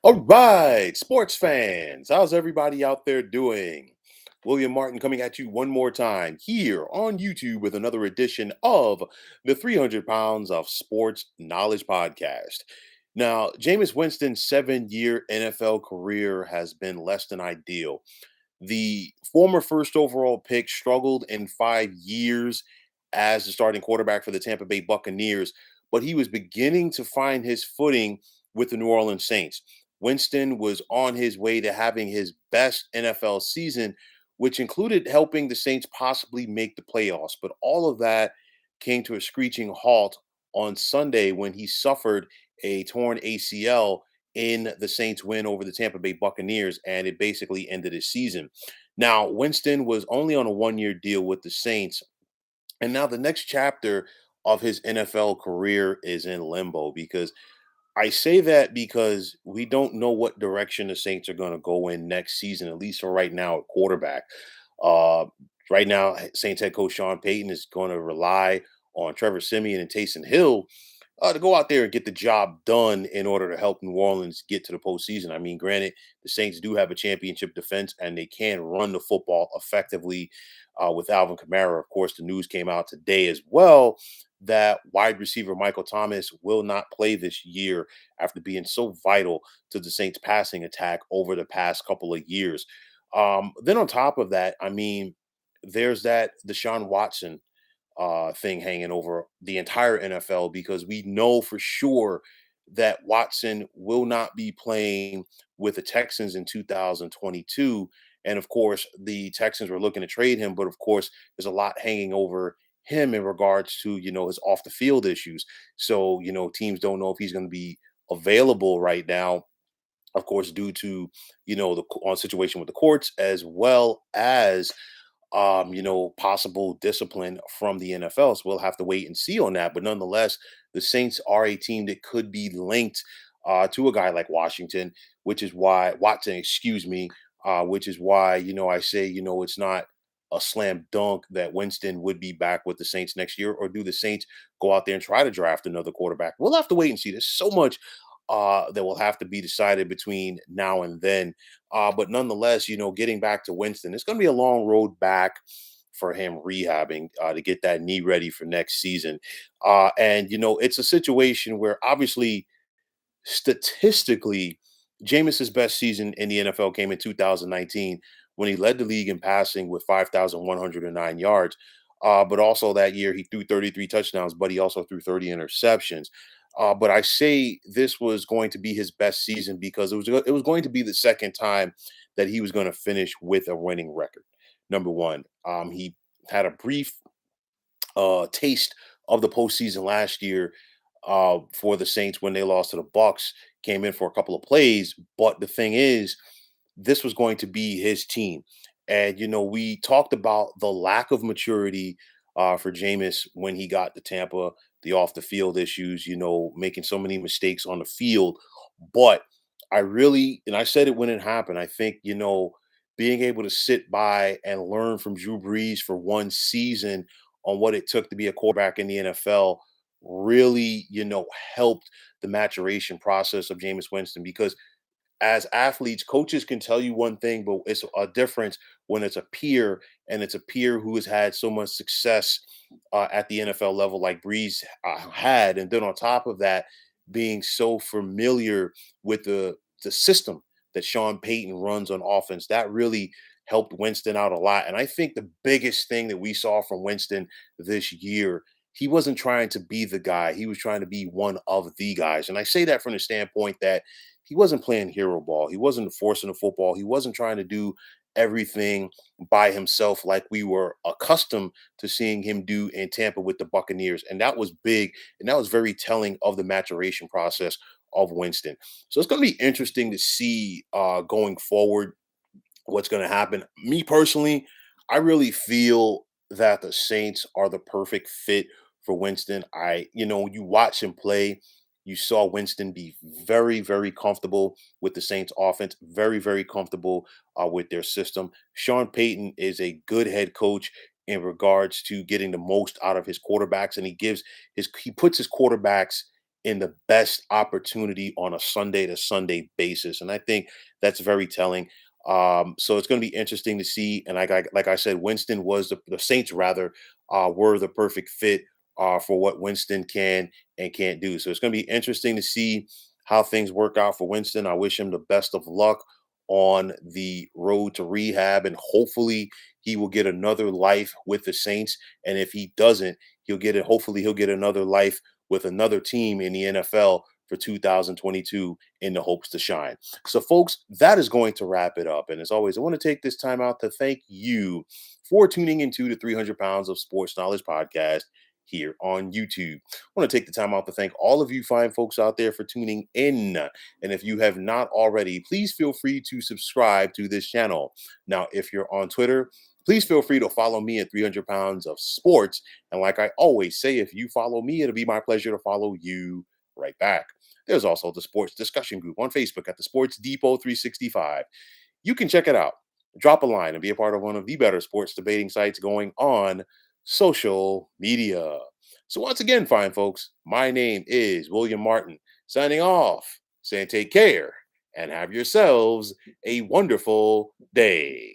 All right, sports fans, how's everybody out there doing? William Martin coming at you one more time here on YouTube with another edition of the 300 Pounds of Sports Knowledge podcast. Now, Jameis Winston's 7-year NFL career has been less than ideal. The former first overall pick struggled in 5 years as the starting quarterback for the Tampa Bay Buccaneers, but he was beginning to find his footing with the New Orleans Saints. Winston was on his way to having his best NFL season, which included helping the Saints possibly make the playoffs. But all of that came to a screeching halt on Sunday when he suffered a torn ACL in the Saints' win over the Tampa Bay Buccaneers, and it basically ended his season. Now, Winston was only on a 1 year deal with the Saints, and now the next chapter of his NFL career is in limbo because I say that because we don't know what direction the Saints are going to go in next season, at least for right now at quarterback. Uh, right now, Saints head coach Sean Payton is going to rely on Trevor Simeon and Taysom Hill to go out there and get the job done in order to help New Orleans get to the postseason. I mean, granted, the Saints do have a championship defense and they can run the football effectively with Alvin Kamara. Of course, the news came out today as well that wide receiver Michael Thomas will not play this year after being so vital to the Saints passing attack over the past couple of years. Then on top of that, I mean, there's that Deshaun Watson thing hanging over the entire NFL because we know for sure that Watson will not be playing with the Texans in 2022. And of course, the Texans were looking to trade him, but of course, there's a lot hanging over him in regards to, his off the field issues. So, teams don't know if he's going to be available right now, of course, due to, the on situation with the courts, as well as possible discipline from the NFL. So we'll have to wait and see on that. But nonetheless, the Saints are a team that could be linked to a guy like Washington, which is why Watson, excuse me, which is why I say it's not a slam dunk that Winston would be back with the Saints next year, or do the Saints go out there and try to draft another quarterback? We'll have to wait and see. There's so much that will have to be decided between now and then. But nonetheless, getting back to Winston, it's going to be a long road back for him rehabbing to get that knee ready for next season. And, it's a situation where obviously, statistically, Jameis's best season in the NFL came in 2019 when he led the league in passing with 5,109 yards. But also that year, he threw 33 touchdowns, but he also threw 30 interceptions. But I say this was going to be his best season because it was going to be the second time that he was going to finish with a winning record. Number one, he had a brief taste of the postseason last year for the Saints when they lost to the Bucks. Came in for a couple of plays, but the thing is, this was going to be his team. And we talked about the lack of maturity for Jameis when he got to Tampa, the off the field issues, making so many mistakes on the field. But I really, and I said it when it happened, I think, being able to sit by and learn from Drew Brees for one season on what it took to be a quarterback in the NFL really, helped the maturation process of Jameis Winston because as athletes, coaches can tell you one thing, but it's a difference when it's a peer and it's a peer who has had so much success at the NFL level, like Breeze had, and then on top of that, being so familiar with the system that Sean Payton runs on offense, that really helped Winston out a lot. And I think the biggest thing that we saw from Winston this year, he wasn't trying to be the guy; he was trying to be one of the guys. And I say that from the standpoint that he wasn't playing hero ball. He wasn't forcing the football. He wasn't trying to do everything by himself like we were accustomed to seeing him do in Tampa with the Buccaneers. And that was big. And that was very telling of the maturation process of Winston. So it's going to be interesting to see going forward what's going to happen. Me personally, I really feel that the Saints are the perfect fit for Winston. You watch him play, you saw Winston be very, very comfortable with the Saints offense, very, very comfortable with their system. Sean Payton is a good head coach in regards to getting the most out of his quarterbacks, and he puts his quarterbacks in the best opportunity on a Sunday to Sunday basis. And I think that's very telling. So it's going to be interesting to see. And like I said, Winston was the Saints rather were the perfect fit for what Winston can and can't do. So it's going to be interesting to see how things work out for Winston. I wish him the best of luck on the road to rehab, and hopefully he will get another life with the Saints. And if he doesn't, he'll get it. Hopefully he'll get another life with another team in the NFL for 2022 in the hopes to shine. So, folks, that is going to wrap it up. And as always, I want to take this time out to thank you for tuning into the 300 Pounds of Sports Knowledge podcast here on YouTube. I want to take the time out to thank all of you fine folks out there for tuning in. And if you have not already, please feel free to subscribe to this channel. Now, if you're on Twitter, please feel free to follow me at 300 Pounds of Sports. And like I always say, if you follow me, it'll be my pleasure to follow you right back. There's also the sports discussion group on Facebook at the Sports Depot 365. You can check it out. Drop a line and be a part of one of the better sports debating sites going on social media. So once again, fine folks, my name is William Martin, signing off, saying take care and have yourselves a wonderful day.